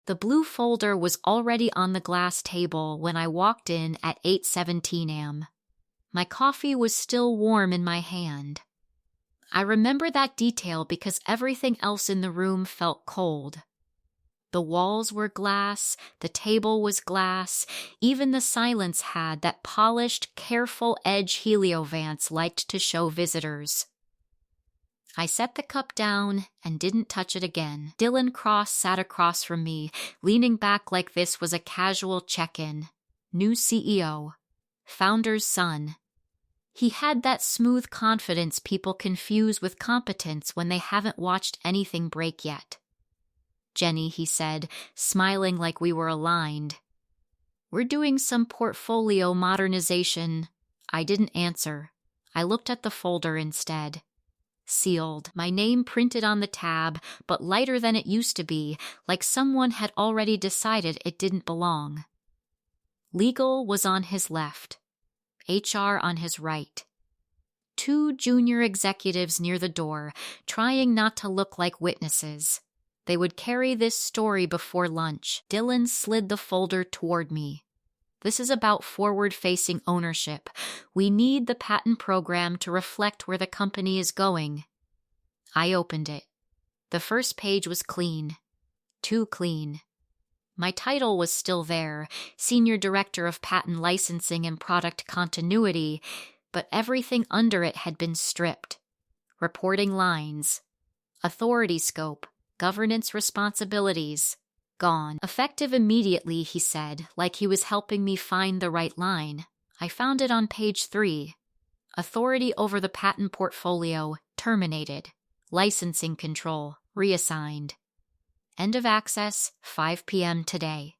The blue folder was already on the glass table when I walked in at 8:17 a.m. My coffee was still warm in my hand. I remember that detail because everything else in the room felt cold. The walls were glass, the table was glass, even the silence had that polished, careful edge HelioVance liked to show visitors. I set the cup down and didn't touch it again. Dylan Cross sat across from me, leaning back like this was a casual check-in. New CEO. Founder's son. He had that smooth confidence people confuse with competence when they haven't watched anything break yet. Jenny, he said, smiling like we were aligned. We're doing some portfolio modernization. I didn't answer. I looked at the folder instead. Sealed, my name printed on the tab, but lighter than it used to be, like someone had already decided it didn't belong. Legal was on his left. HR on his right. 2 junior executives near the door, trying not to look like witnesses. They would carry this story before lunch. Dylan slid the folder toward me. This is about forward-facing ownership. We need the patent program to reflect where the company is going. I opened it. The first page was clean. Too clean. My title was still there, Senior Director of Patent Licensing and Product Continuity, but everything under it had been stripped. Reporting lines. Authority scope. Governance responsibilities. Gone. Effective immediately, he said, like he was helping me find the right line. I found it on page 3. Authority over the patent portfolio, terminated. Licensing control, reassigned. End of access, 5 p.m. today.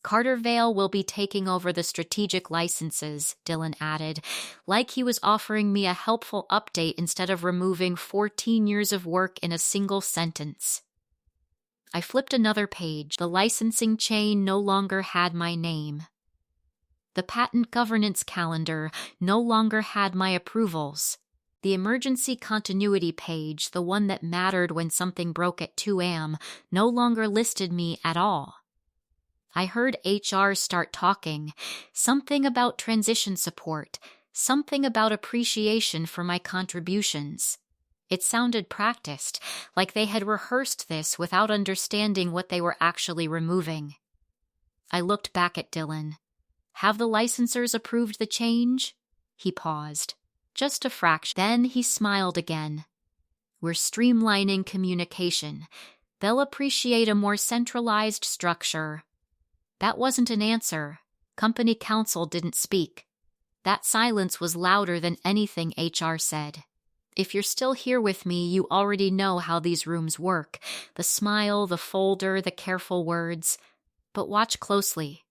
Carter Vale will be taking over the strategic licenses, Dylan added, like he was offering me a helpful update instead of removing 14 years of work in a single sentence. I flipped another page. The licensing chain no longer had my name. The patent governance calendar no longer had my approvals. The emergency continuity page, the one that mattered when something broke at 2 a.m., no longer listed me at all. I heard HR start talking, something about transition support, something about appreciation for my contributions. It sounded practiced, like they had rehearsed this without understanding what they were actually removing. I looked back at Dylan. Have the licensors approved the change? He paused. Just a fraction. Then he smiled again. We're streamlining communication. They'll appreciate a more centralized structure. That wasn't an answer. Company counsel didn't speak. That silence was louder than anything HR said. If you're still here with me, you already know how these rooms work. The smile, the folder, the careful words. But watch closely.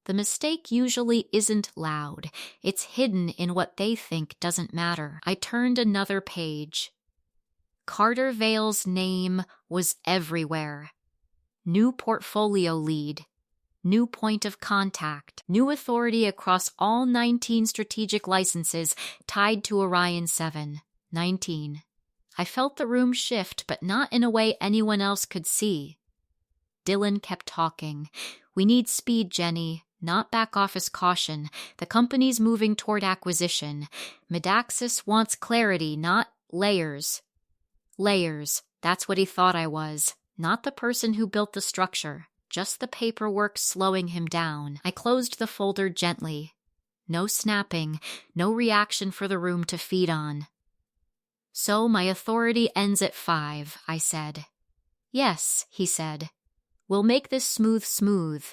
The mistake usually isn't loud. It's hidden in what they think doesn't matter. I turned another page. Carter Vale's name was everywhere. New portfolio lead. New point of contact. New authority across all 19 strategic licenses tied to Orion 7. 19. I felt the room shift, but not in a way anyone else could see. Dylan kept talking. We need speed, Jenny. Not back office caution. The company's moving toward acquisition. Medaxis wants clarity, not layers. Layers. That's what he thought I was. Not the person who built the structure. Just the paperwork slowing him down. I closed the folder gently. No snapping. No reaction for the room to feed on. So my authority ends at 5, I said. Yes, he said. We'll make this smooth.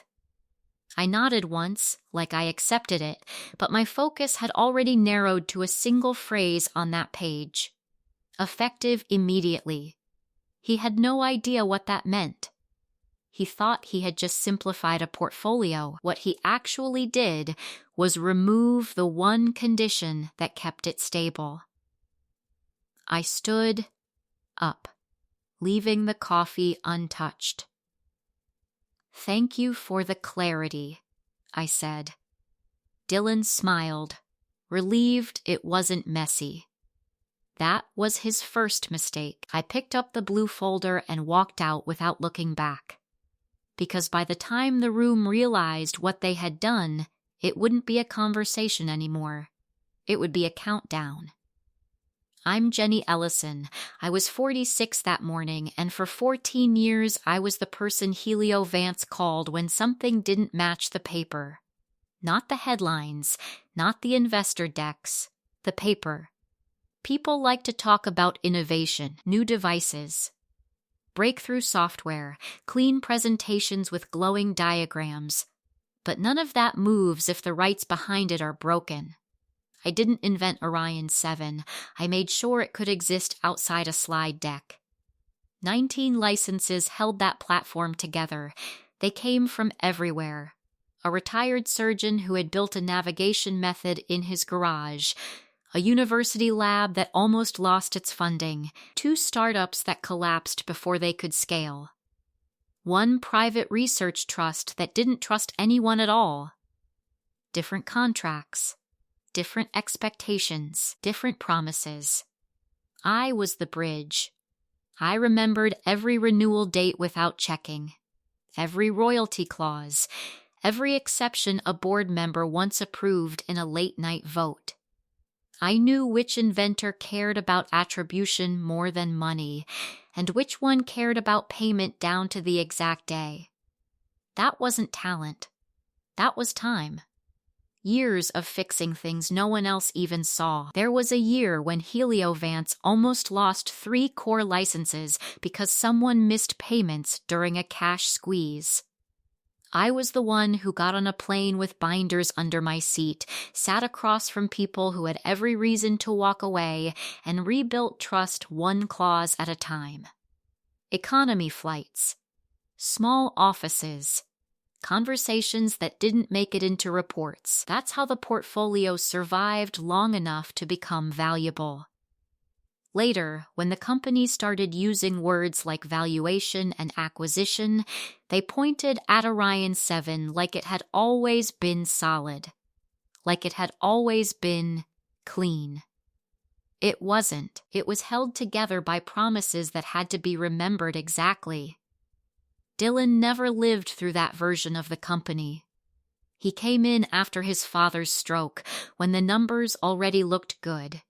I nodded once, like I accepted it, but my focus had already narrowed to a single phrase on that page. Effective immediately. He had no idea what that meant. He thought he had just simplified a portfolio. What he actually did was remove the one condition that kept it stable. I stood up, leaving the coffee untouched. Thank you for the clarity, I said. Dylan smiled, relieved it wasn't messy. That was his first mistake. I picked up the blue folder and walked out without looking back. because by the time the room realized what they had done, it wouldn't be a conversation anymore. It would be a countdown. I'm Jenny Ellison. I was 46 that morning, and for 14 years I was the person HelioVance called when something didn't match the paper. Not the headlines, not the investor decks, the paper. People like to talk about innovation, new devices, breakthrough software, clean presentations with glowing diagrams. But none of that moves if the rights behind it are broken. I didn't invent Orion 7. I made sure it could exist outside a slide deck. 19 licenses held that platform together. They came from everywhere. A retired surgeon who had built a navigation method in his garage, a university lab that almost lost its funding, 2 startups that collapsed before they could scale, 1 private research trust that didn't trust anyone at all. Different contracts, different expectations, different promises. I was the bridge. I remembered every renewal date without checking, every royalty clause, every exception a board member once approved in a late-night vote. I knew which inventor cared about attribution more than money, and which one cared about payment down to the exact day. That wasn't talent. That was time. Years of fixing things no one else even saw. There was a year when HelioVance almost lost 3 core licenses because someone missed payments during a cash squeeze. I was the one who got on a plane with binders under my seat, sat across from people who had every reason to walk away, and rebuilt trust 1 clause at a time. Economy flights, small offices, conversations that didn't make it into reports. That's how the portfolio survived long enough to become valuable. Later, when the company started using words like valuation and acquisition, they pointed at Orion 7 like it had always been solid, like it had always been clean. It wasn't. It was held together by promises that had to be remembered exactly. Dylan never lived through that version of the company. He came in after his father's stroke, when the numbers already looked good,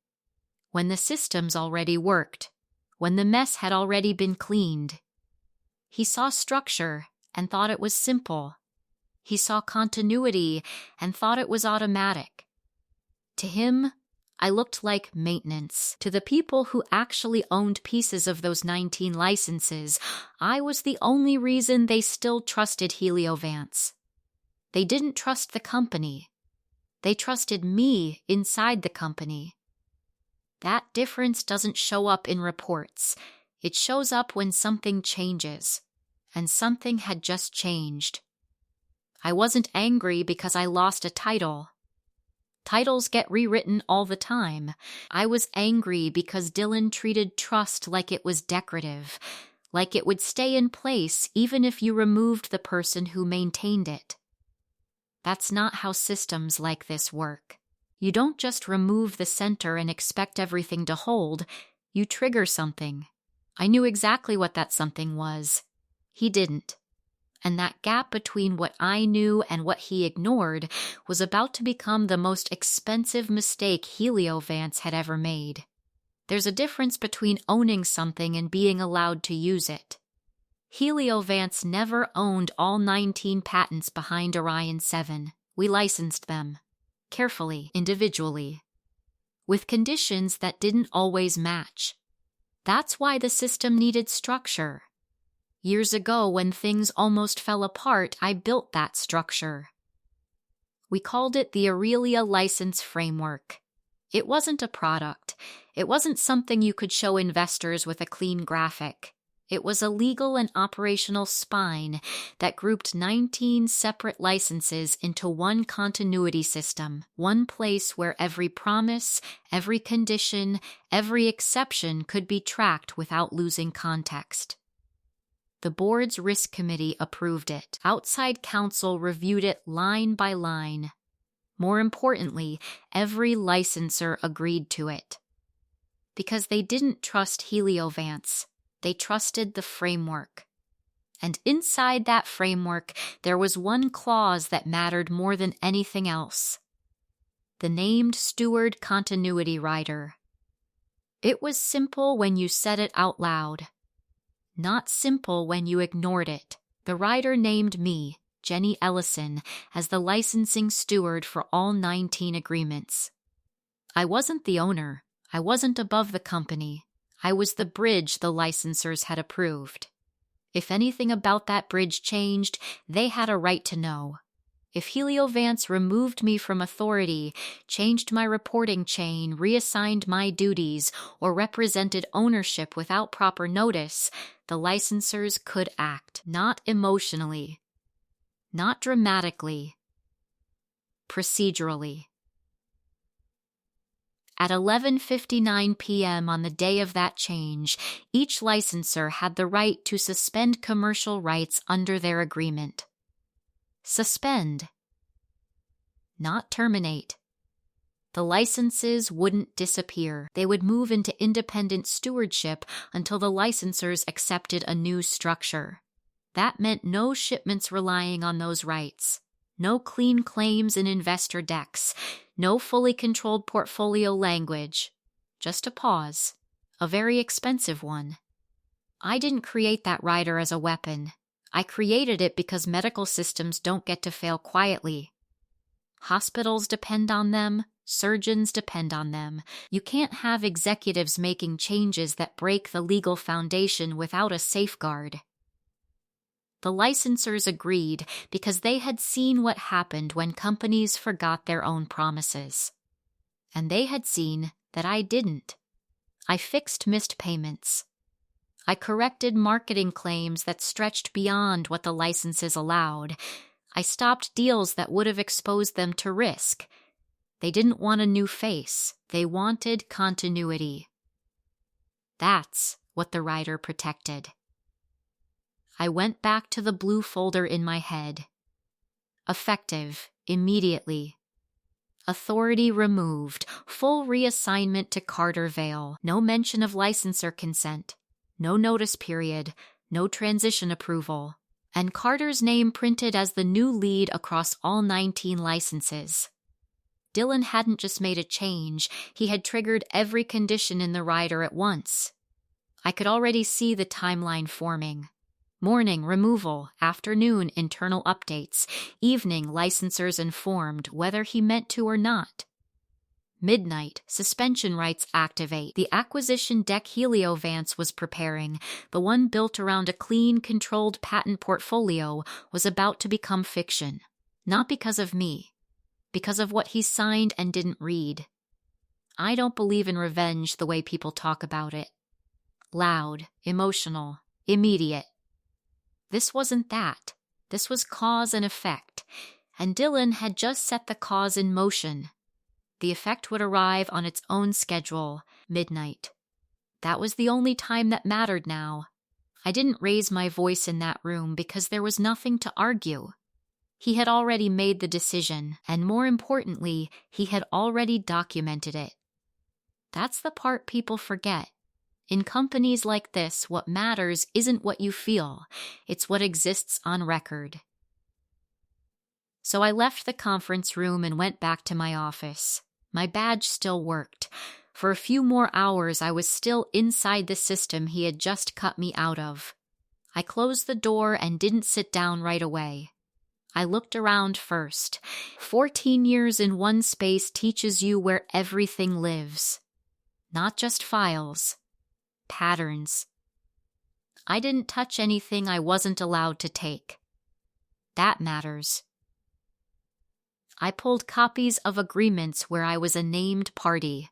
when the systems already worked, when the mess had already been cleaned. He saw structure and thought it was simple. He saw continuity and thought it was automatic. To him, I looked like maintenance. To the people who actually owned pieces of those 19 licenses, I was the only reason they still trusted HelioVance. They didn't trust the company. They trusted me inside the company. That difference doesn't show up in reports. It shows up when something changes. And something had just changed. I wasn't angry because I lost a title. Titles get rewritten all the time. I was angry because Dylan treated trust like it was decorative, like it would stay in place even if you removed the person who maintained it. That's not how systems like this work. You don't just remove the center and expect everything to hold. You trigger something. I knew exactly what that something was. He didn't. And that gap between what I knew and what he ignored was about to become the most expensive mistake HelioVance had ever made. There's a difference between owning something and being allowed to use it. HelioVance never owned all 19 patents behind Orion 7. We licensed them. Carefully, individually. With conditions that didn't always match. That's why the system needed structure. Years ago, when things almost fell apart, I built that structure. We called it the Aurelia License Framework. It wasn't a product. It wasn't something you could show investors with a clean graphic. It was a legal and operational spine that grouped 19 separate licenses into one continuity system, one place where every promise, every condition, every exception could be tracked without losing context. The board's risk committee approved it. Outside counsel reviewed it line by line. More importantly, every licensor agreed to it. Because they didn't trust HelioVance, they trusted the framework. And inside that framework, there was one clause that mattered more than anything else. The named steward continuity rider. It was simple when you said it out loud. Not simple when you ignored it. The rider named me, Jenny Ellison, as the licensing steward for all 19 agreements. I wasn't the owner. I wasn't above the company. I was the bridge the licensors had approved. If anything about that bridge changed, they had a right to know. If HelioVance removed me from authority, changed my reporting chain, reassigned my duties, or represented ownership without proper notice, the licensors could act, not emotionally, not dramatically, procedurally. At 11:59 p.m. on the day of that change, each licensor had the right to suspend commercial rights under their agreement. Suspend, not terminate. The licenses wouldn't disappear. They would move into independent stewardship until the licensors accepted a new structure. That meant no shipments relying on those rights, no clean claims in investor decks, no fully controlled portfolio language, just a pause, a very expensive one. I didn't create that rider as a weapon. I created it because medical systems don't get to fail quietly. Hospitals depend on them. Surgeons depend on them. You can't have executives making changes that break the legal foundation without a safeguard. The licensors agreed because they had seen what happened when companies forgot their own promises. And they had seen that I didn't. I fixed missed payments. I corrected marketing claims that stretched beyond what the licenses allowed. I stopped deals that would have exposed them to risk. They didn't want a new face. They wanted continuity. That's what the rider protected. I went back to the blue folder in my head. Effective, immediately. Authority removed, full reassignment to Carter Vale, no mention of licensor consent, no notice period, no transition approval, and Carter's name printed as the new lead across all 19 licenses. Dylan hadn't just made a change, he had triggered every condition in the rider at once. I could already see the timeline forming. Morning, removal. Afternoon, internal updates. Evening, licensors informed, whether he meant to or not. Midnight, suspension rights activate. The acquisition deck HelioVance was preparing, the one built around a clean, controlled patent portfolio, was about to become fiction. Not because of me. Because of what he signed and didn't read. I don't believe in revenge the way people talk about it. Loud, emotional, immediate. This wasn't that. This was cause and effect, and Dylan had just set the cause in motion. The effect would arrive on its own schedule, midnight. That was the only time that mattered now. I didn't raise my voice in that room because there was nothing to argue. He had already made the decision, and more importantly, he had already documented it. That's the part people forget. In companies like this, what matters isn't what you feel, it's what exists on record. So I left the conference room and went back to my office. My badge still worked. For a few more hours, I was still inside the system he had just cut me out of. I closed the door and didn't sit down right away. I looked around first. 14 years in one space teaches you where everything lives. Not just files. Patterns. I didn't touch anything I wasn't allowed to take. That matters. I pulled copies of agreements where I was a named party.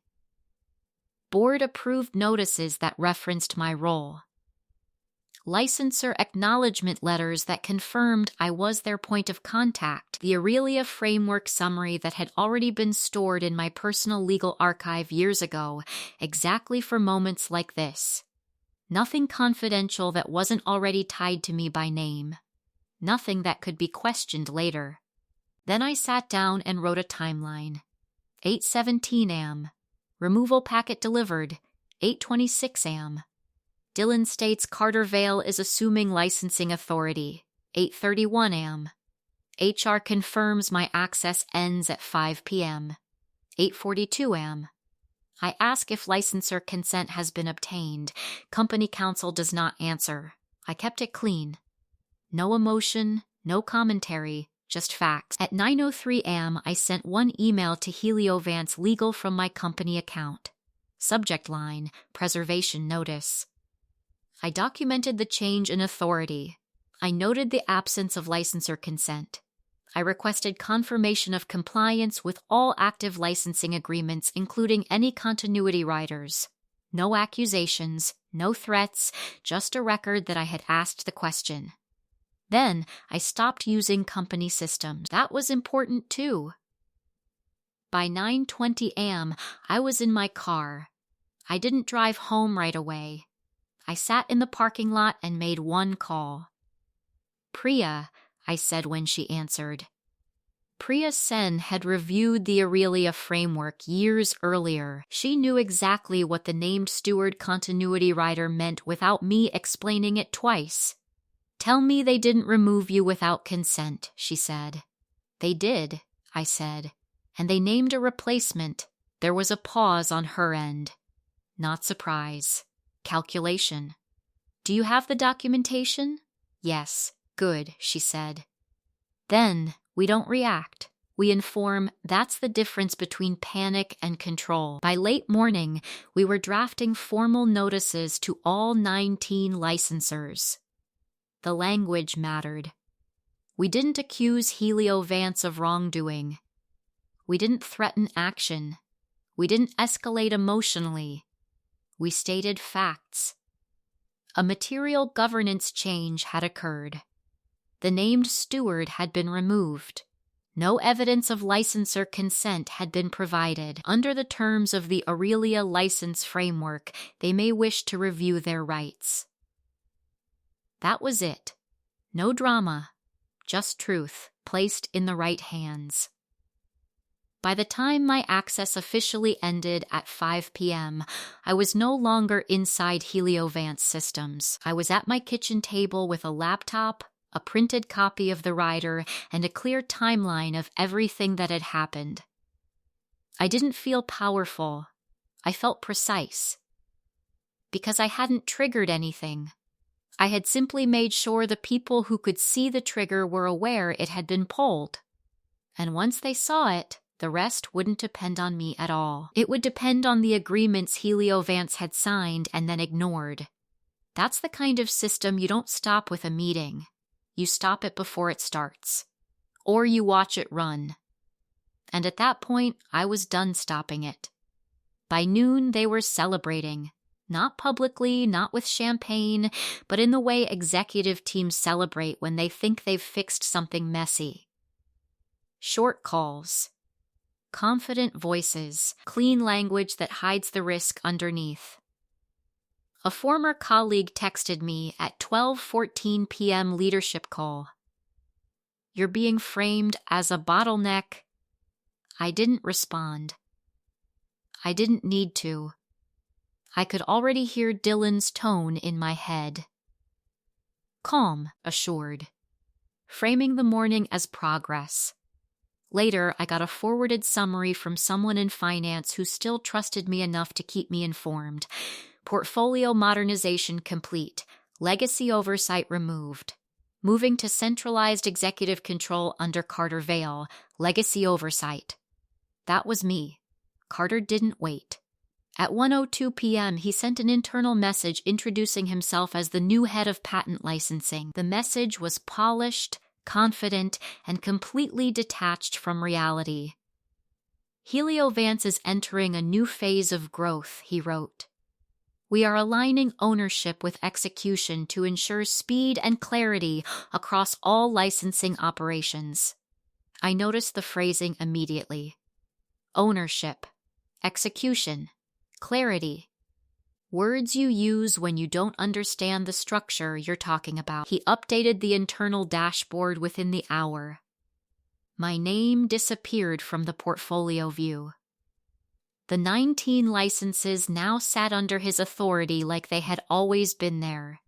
Board-approved notices that referenced my role. Licensor acknowledgement letters that confirmed I was their point of contact. The Aurelia framework summary that had already been stored in my personal legal archive years ago, exactly for moments like this. Nothing confidential that wasn't already tied to me by name. Nothing that could be questioned later. Then I sat down and wrote a timeline. 8:17 am. Removal packet delivered. 8:26 am. Dylan states Cartervale is assuming licensing authority. 8:31 am. HR confirms my access ends at 5 p.m. 8:42 am. I ask if licensor consent has been obtained. Company counsel does not answer. I kept it clean. No emotion, no commentary, just facts. At 9:03 am, I sent one email to HelioVance Legal from my company account. Subject line, preservation notice. I documented the change in authority. I noted the absence of licensor consent. I requested confirmation of compliance with all active licensing agreements, including any continuity riders. No accusations, no threats, just a record that I had asked the question. Then I stopped using company systems. That was important too. By 9:20 am, I was in my car. I didn't drive home right away. I sat in the parking lot and made one call. Priya, I said when she answered. Priya Sen had reviewed the Aurelia framework years earlier. She knew exactly what the named steward continuity rider meant without me explaining it twice. Tell me they didn't remove you without consent, she said. They did, I said, and they named a replacement. There was a pause on her end. Not surprise. Calculation. Do you have the documentation? Yes. Good, she said. Then we don't react. We inform. That's the difference between panic and control. By late morning, we were drafting formal notices to all 19 licensors. The language mattered. We didn't accuse HelioVance of wrongdoing. We didn't threaten action. We didn't escalate emotionally. We stated facts. A material governance change had occurred. The named steward had been removed. No evidence of licensor consent had been provided. Under the terms of the Aurelia license framework, they may wish to review their rights. That was it. No drama, just truth, placed in the right hands. By the time my access officially ended at 5 p.m., I was no longer inside HelioVance systems. I was at my kitchen table with a laptop, a printed copy of the rider, and a clear timeline of everything that had happened. I didn't feel powerful. I felt precise. Because I hadn't triggered anything. I had simply made sure the people who could see the trigger were aware it had been pulled. And once they saw it, the rest wouldn't depend on me at all. It would depend on the agreements HelioVance had signed and then ignored. That's the kind of system you don't stop with a meeting. You stop it before it starts. Or you watch it run. And at that point, I was done stopping it. By noon, they were celebrating. Not publicly, not with champagne, but in the way executive teams celebrate when they think they've fixed something messy. Short calls. Confident voices. Clean language that hides the risk underneath. A former colleague texted me at 12:14 p.m. leadership call. You're being framed as a bottleneck. I didn't respond. I didn't need to. I could already hear Dylan's tone in my head. Calm, assured. Framing the morning as progress. Later, I got a forwarded summary from someone in finance who still trusted me enough to keep me informed. Portfolio modernization complete. Legacy oversight removed. Moving to centralized executive control under Carter Vale. Legacy oversight. That was me. Carter didn't wait. At 1:02 p.m., he sent an internal message introducing himself as the new head of patent licensing. The message was polished, confident, and completely detached from reality. HelioVance is entering a new phase of growth, he wrote. We are aligning ownership with execution to ensure speed and clarity across all licensing operations. I noticed the phrasing immediately. Ownership, execution, clarity. Words you use when you don't understand the structure you're talking about. He updated the internal dashboard within the hour. My name disappeared from the portfolio view. The 19 licenses now sat under his authority like they had always been there.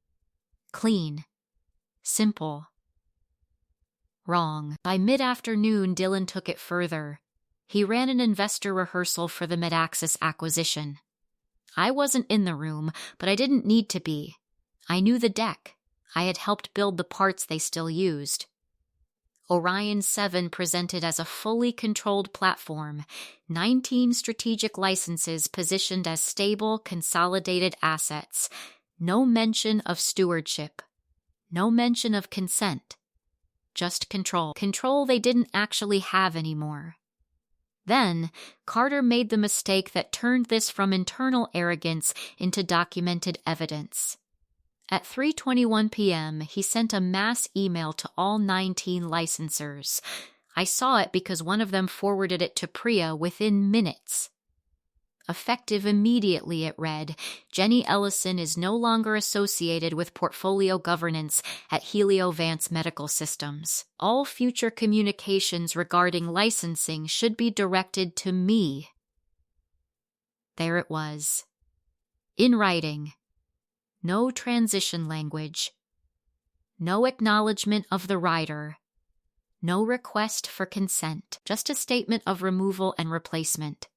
Clean. Simple. Wrong. By mid-afternoon, Dylan took it further. He ran an investor rehearsal for the Medaxis acquisition. I wasn't in the room, but I didn't need to be. I knew the deck. I had helped build the parts they still used. Orion 7 presented as a fully controlled platform, 19 strategic licenses positioned as stable, consolidated assets. No mention of stewardship. No mention of consent. Just control. Control they didn't actually have anymore. Then, Carter made the mistake that turned this from internal arrogance into documented evidence. At 3:21 p.m., he sent a mass email to all 19 licensors. I saw it because one of them forwarded it to Priya within minutes. Effective immediately, it read, Jenny Ellison is no longer associated with portfolio governance at HelioVance Medical Systems. All future communications regarding licensing should be directed to me. There it was. In writing. No transition language. No acknowledgement of the writer. No request for consent. Just a statement of removal and replacement.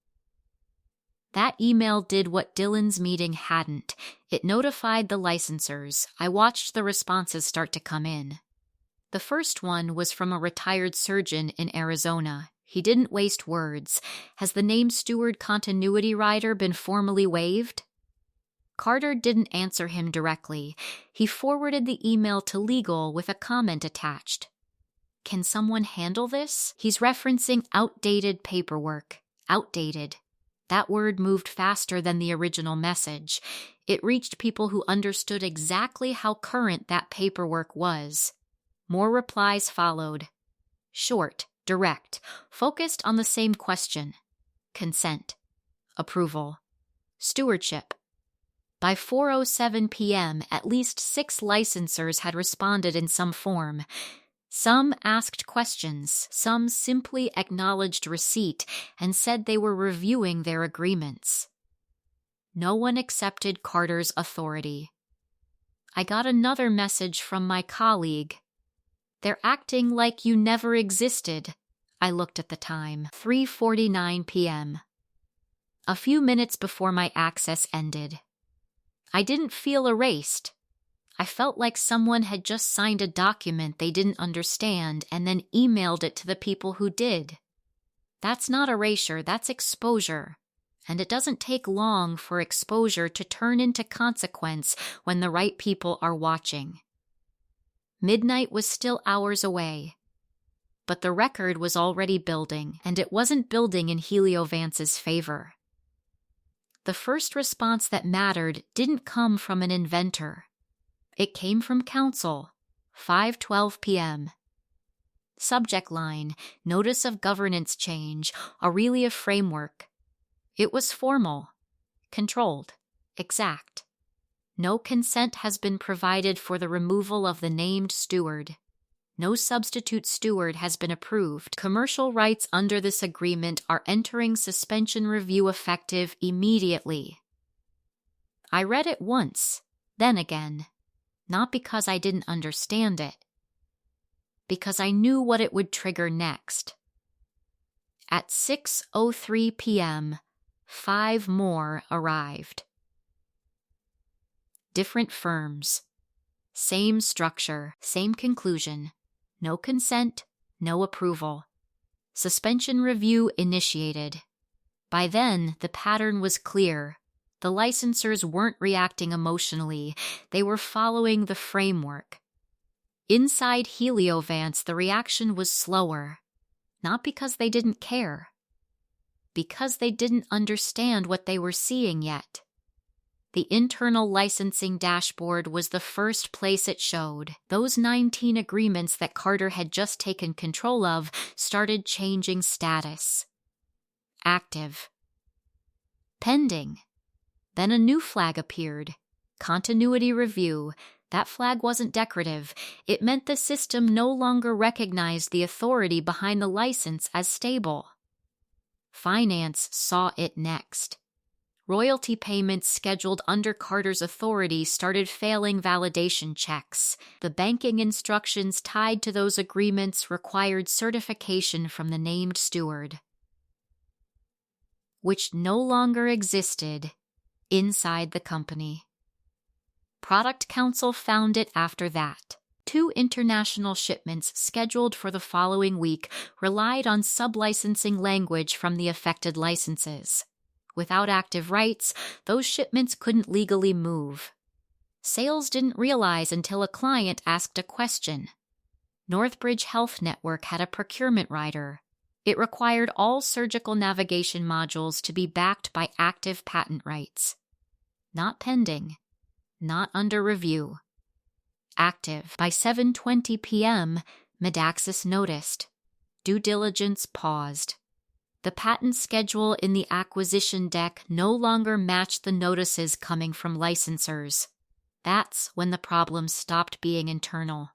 That email did what Dylan's meeting hadn't. It notified the licensors. I watched the responses start to come in. The first one was from a retired surgeon in Arizona. He didn't waste words. Has the name steward continuity rider been formally waived? Carter didn't answer him directly. He forwarded the email to legal with a comment attached. Can someone handle this? He's referencing outdated paperwork. Outdated. That word moved faster than the original message. It reached people who understood exactly how current that paperwork was. More replies followed. Short, direct, focused on the same question. Consent. Approval. Stewardship. By 4:07 p.m., at least 6 licensors had responded in some form. Some asked questions, some simply acknowledged receipt and said they were reviewing their agreements. No one accepted Carter's authority. I got another message from my colleague. They're acting like you never existed. I looked at the time, 3:49 p.m. A few minutes before my access ended. I didn't feel erased. I felt like someone had just signed a document they didn't understand and then emailed it to the people who did. That's not erasure, that's exposure. And it doesn't take long for exposure to turn into consequence when the right people are watching. Midnight was still hours away. But the record was already building, and it wasn't building in HelioVance's favor. The first response that mattered didn't come from an inventor. It came from counsel, 5:12 p.m. Subject line, Notice of Governance Change, Aurelia Framework. It was formal, controlled, exact. No consent has been provided for the removal of the named steward. No substitute steward has been approved. Commercial rights under this agreement are entering suspension review effective immediately. I read it once, then again. Not because I didn't understand it. Because I knew what it would trigger next. At 6:03 p.m., 5 more arrived. Different firms. Same structure, same conclusion. No consent, no approval. Suspension review initiated. By then, the pattern was clear. The licensors weren't reacting emotionally. They were following the framework. Inside HelioVance, the reaction was slower. Not because they didn't care. Because they didn't understand what they were seeing yet. The internal licensing dashboard was the first place it showed. Those 19 agreements that Carter had just taken control of started changing status. Active. Pending. Then a new flag appeared. Continuity review. That flag wasn't decorative. It meant the system no longer recognized the authority behind the license as stable. Finance saw it next. Royalty payments scheduled under Carter's authority started failing validation checks. The banking instructions tied to those agreements required certification from the named steward, which no longer existed inside the company. Product Counsel found it after that. 2 international shipments scheduled for the following week relied on sublicensing language from the affected licenses. Without active rights, those shipments couldn't legally move. Sales didn't realize until a client asked a question. Northbridge Health Network had a procurement rider. It required all surgical navigation modules to be backed by active patent rights. Not pending. Not under review. Active. By 7:20 p.m., Medaxis noticed. Due diligence paused. The patent schedule in the acquisition deck no longer matched the notices coming from licensors. That's when the problem stopped being internal.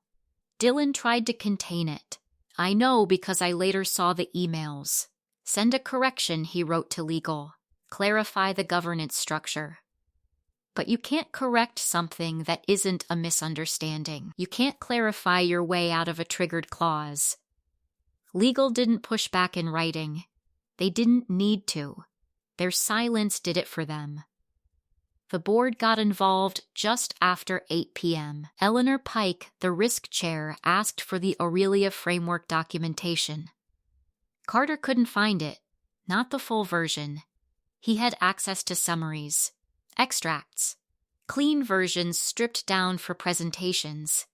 Dylan tried to contain it. I know because I later saw the emails. Send a correction, he wrote to legal. Clarify the governance structure. But you can't correct something that isn't a misunderstanding. You can't clarify your way out of a triggered clause. Legal didn't push back in writing. They didn't need to. Their silence did it for them. The board got involved just after 8 p.m. Eleanor Pike, the risk chair, asked for the Aurelia framework documentation. Carter couldn't find it, not the full version. He had access to summaries, extracts, clean versions stripped down for presentations.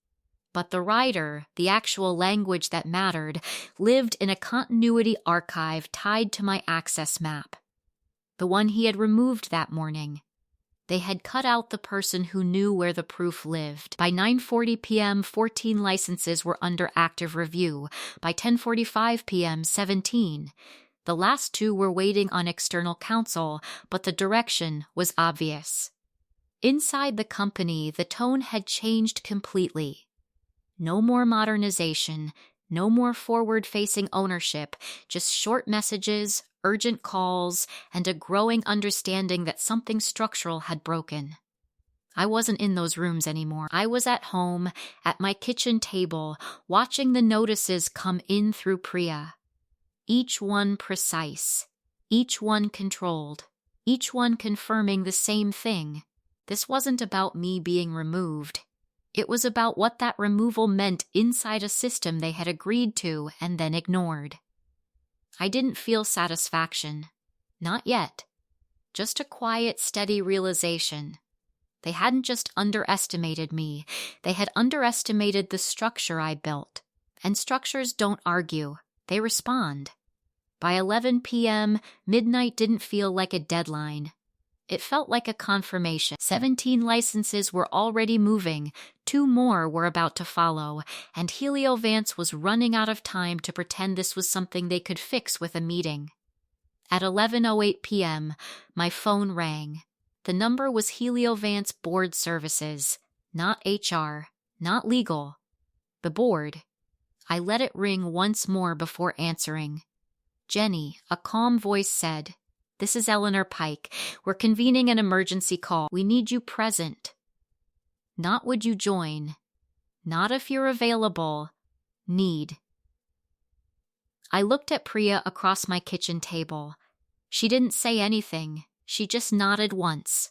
But the writer, the actual language that mattered, lived in a continuity archive tied to my access map. The one he had removed that morning. They had cut out the person who knew where the proof lived. By 9:40 p.m., 14 licenses were under active review. By 10:45 p.m., 17. The last 2 were waiting on external counsel, but the direction was obvious. Inside the company, the tone had changed completely. No more modernization, no more forward-facing ownership, just short messages, urgent calls, and a growing understanding that something structural had broken. I wasn't in those rooms anymore. I was at home, at my kitchen table, watching the notices come in through Priya. Each one precise, each one controlled, each one confirming the same thing. This wasn't about me being removed. It was about what that removal meant inside a system they had agreed to and then ignored. I didn't feel satisfaction. Not yet. Just a quiet, steady realization. They hadn't just underestimated me. They had underestimated the structure I built. And structures don't argue. They respond. By 11 p.m., midnight didn't feel like a deadline. It felt like a confirmation. 17 licenses were already moving, 2 more were about to follow, and HelioVance was running out of time to pretend this was something they could fix with a meeting. At 11:08 p.m., my phone rang. The number was HelioVance Board Services, not HR, not legal. The board. I let it ring once more before answering. Jenny, a calm voice said, "This is Eleanor Pike. We're convening an emergency call. We need you present." Not would you join. Not if you're available. Need. I looked at Priya across my kitchen table. She didn't say anything. She just nodded once.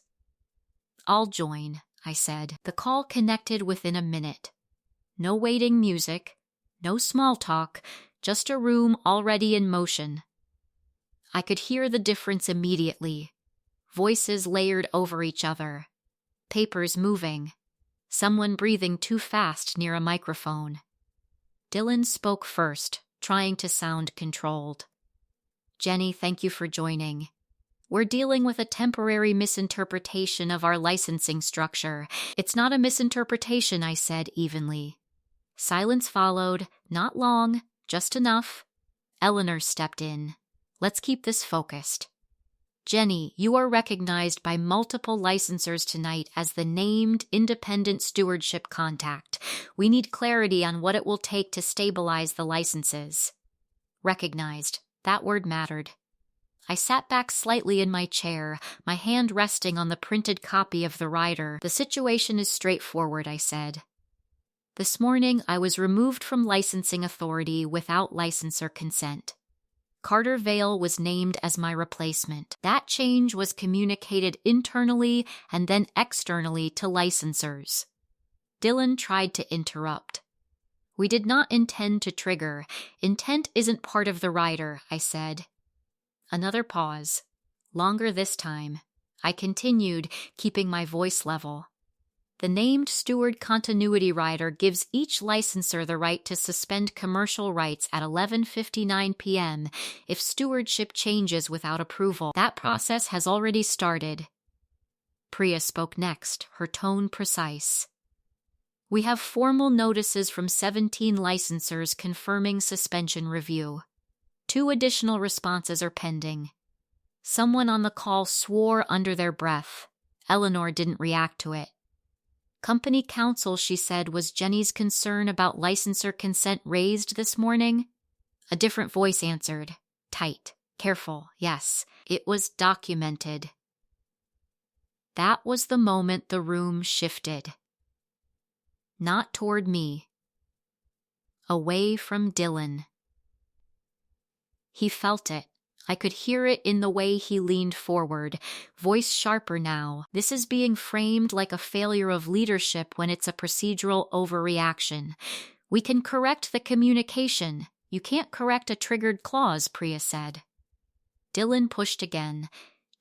"I'll join," I said. The call connected within a minute. No waiting music. No small talk. Just a room already in motion. I could hear the difference immediately. Voices layered over each other. Papers moving. Someone breathing too fast near a microphone. Dylan spoke first, trying to sound controlled. "Jenny, thank you for joining. We're dealing with a temporary misinterpretation of our licensing structure. It's not a misinterpretation," I said evenly. Silence followed, not long, just enough. Eleanor stepped in. "Let's keep this focused. Jenny, you are recognized by multiple licensors tonight as the named independent stewardship contact. We need clarity on what it will take to stabilize the licenses." Recognized. That word mattered. I sat back slightly in my chair, my hand resting on the printed copy of the rider. The situation is straightforward, I said. This morning, I was removed from licensing authority without licensor consent. Carter Vale was named as my replacement. That change was communicated internally and then externally to licensors. Dylan tried to interrupt. We did not intend to trigger. Intent isn't part of the rider, I said. Another pause. Longer this time. I continued, keeping my voice level. The named steward continuity rider gives each licensor the right to suspend commercial rights at 11:59 p.m. if stewardship changes without approval. That process has already started. Priya spoke next, her tone precise. We have formal notices from 17 licensors confirming suspension review. 2 additional responses are pending. Someone on the call swore under their breath. Eleanor didn't react to it. Company counsel, she said, was Jenny's concern about licensor consent raised this morning? A different voice answered. Tight, careful, yes. It was documented. That was the moment the room shifted. Not toward me. Away from Dylan. He felt it. I could hear it in the way he leaned forward, voice sharper now. This is being framed like a failure of leadership when it's a procedural overreaction. We can correct the communication. You can't correct a triggered clause, Priya said. Dylan pushed again.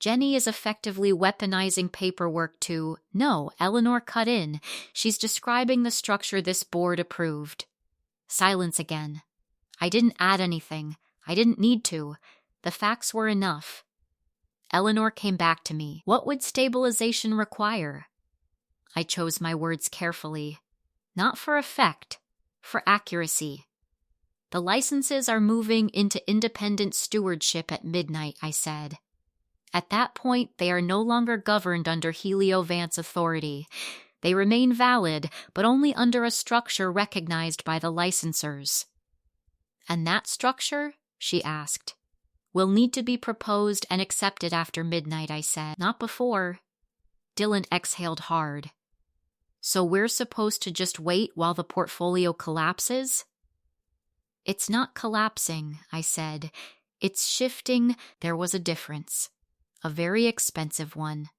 Jenny is effectively weaponizing paperwork to, no, Eleanor cut in. She's describing the structure this board approved. Silence again. I didn't add anything. I didn't need to. The facts were enough. Eleanor came back to me. What would stabilization require? I chose my words carefully. Not for effect, for accuracy. The licenses are moving into independent stewardship at midnight, I said. At that point, they are no longer governed under HelioVance authority. They remain valid, but only under a structure recognized by the licensors. And that structure? She asked. Will need to be proposed and accepted after midnight, I said. Not before. Dylan exhaled hard. So we're supposed to just wait while the portfolio collapses? It's not collapsing, I said. It's shifting. There was a difference. A very expensive one.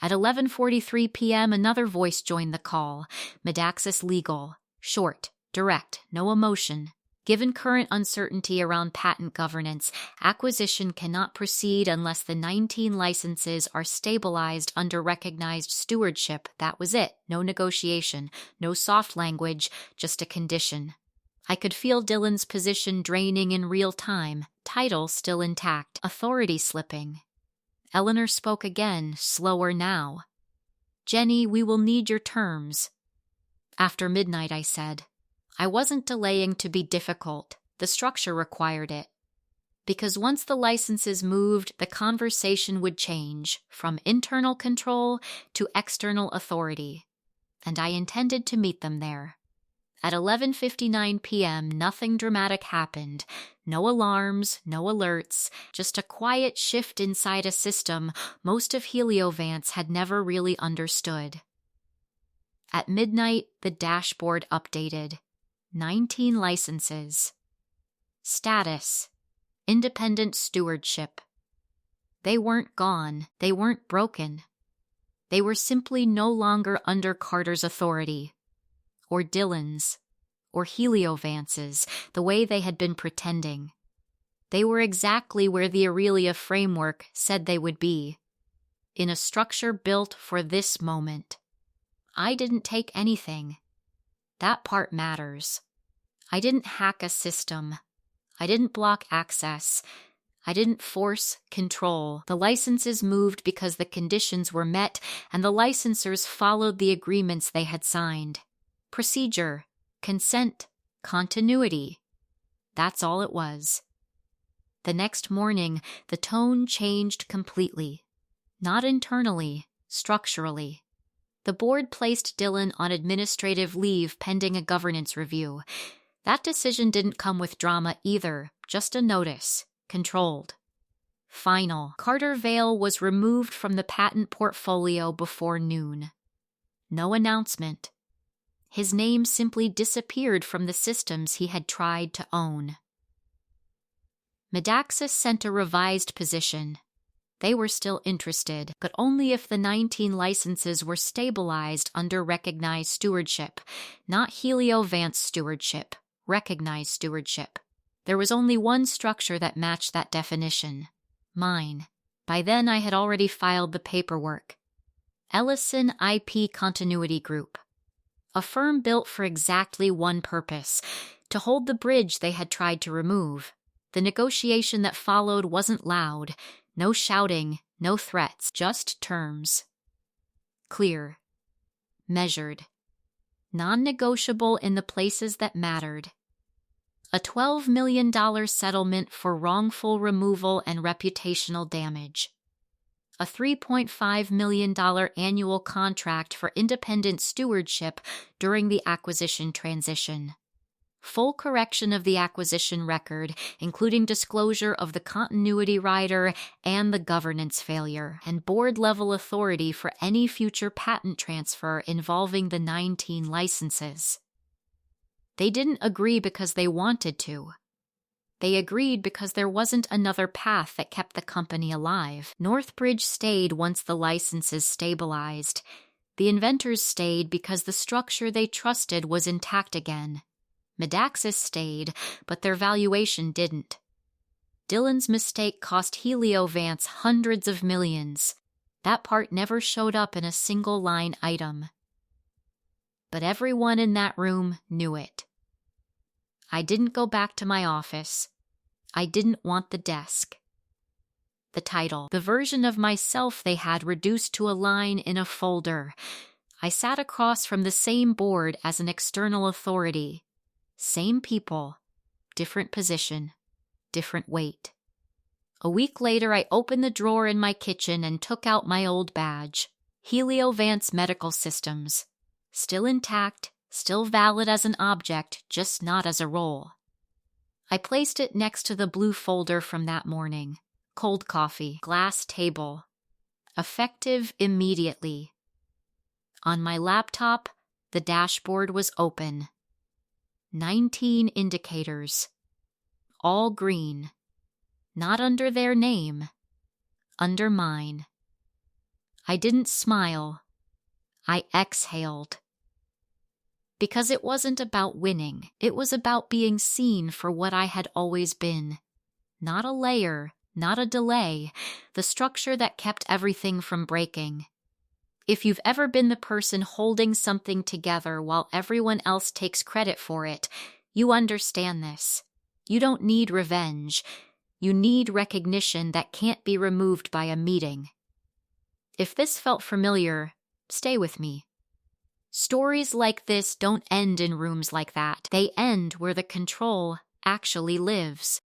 At 11:43 p.m., another voice joined the call. Medaxis Legal. Short, direct, no emotion. Given current uncertainty around patent governance, acquisition cannot proceed unless the 19 licenses are stabilized under recognized stewardship. That was it. No negotiation. No soft language. Just a condition. I could feel Dylan's position draining in real time. Title still intact. Authority slipping. Eleanor spoke again, slower now. Jenny, we will need your terms. After midnight, I said. I wasn't delaying to be difficult. The structure required it. Because once the licenses moved, the conversation would change from internal control to external authority. And I intended to meet them there. At 11:59 p.m., nothing dramatic happened. No alarms, no alerts, just a quiet shift inside a system most of HelioVance had never really understood. At midnight, the dashboard updated. 19 licenses. Status. Independent stewardship. They weren't gone. They weren't broken. They were simply no longer under Carter's authority. Or Dylan's. Or HelioVance's, the way they had been pretending. They were exactly where the Aurelia framework said they would be. In a structure built for this moment. I didn't take anything. That part matters. I didn't hack a system. I didn't block access. I didn't force control. The licenses moved because the conditions were met and the licensors followed the agreements they had signed. Procedure, consent, continuity. That's all it was. The next morning, the tone changed completely. Not internally, structurally. The board placed Dylan on administrative leave pending a governance review. That decision didn't come with drama either, just a notice, controlled. Final. Carter Vale was removed from the patent portfolio before noon. No announcement. His name simply disappeared from the systems he had tried to own. Medaxis sent a revised position. They were still interested, but only if the 19 licenses were stabilized under recognized stewardship, not HelioVance stewardship, recognized stewardship. There was only one structure that matched that definition. Mine. By then I had already filed the paperwork. Ellison IP Continuity Group. A firm built for exactly one purpose, to hold the bridge they had tried to remove. The negotiation that followed wasn't loud. No shouting, no threats, just terms. Clear. Measured. Non-negotiable in the places that mattered. A $12 million settlement for wrongful removal and reputational damage. A $3.5 million annual contract for independent stewardship during the acquisition transition. Full correction of the acquisition record, including disclosure of the continuity rider and the governance failure, and board-level authority for any future patent transfer involving the 19 licenses. They didn't agree because they wanted to. They agreed because there wasn't another path that kept the company alive. Northbridge stayed once the licenses stabilized. The inventors stayed because the structure they trusted was intact again. Medaxis stayed, but their valuation didn't. Dylan's mistake cost HelioVance hundreds of millions. That part never showed up in a single line item. But everyone in that room knew it. I didn't go back to my office. I didn't want the desk. The title, the version of myself they had reduced to a line in a folder. I sat across from the same board as an external authority. Same people, different position, different weight. A week later, I opened the drawer in my kitchen and took out my old badge, HelioVance Medical Systems. Still intact, still valid as an object, just not as a role. I placed it next to the blue folder from that morning. Cold coffee, glass table. Effective immediately. On my laptop, the dashboard was open. 19 indicators. All green. Not under their name. Under mine. I didn't smile. I exhaled. Because it wasn't about winning. It was about being seen for what I had always been. Not a layer, not a delay, the structure that kept everything from breaking. If you've ever been the person holding something together while everyone else takes credit for it, you understand this. You don't need revenge. You need recognition that can't be removed by a meeting. If this felt familiar, stay with me. Stories like this don't end in rooms like that. They end where the control actually lives.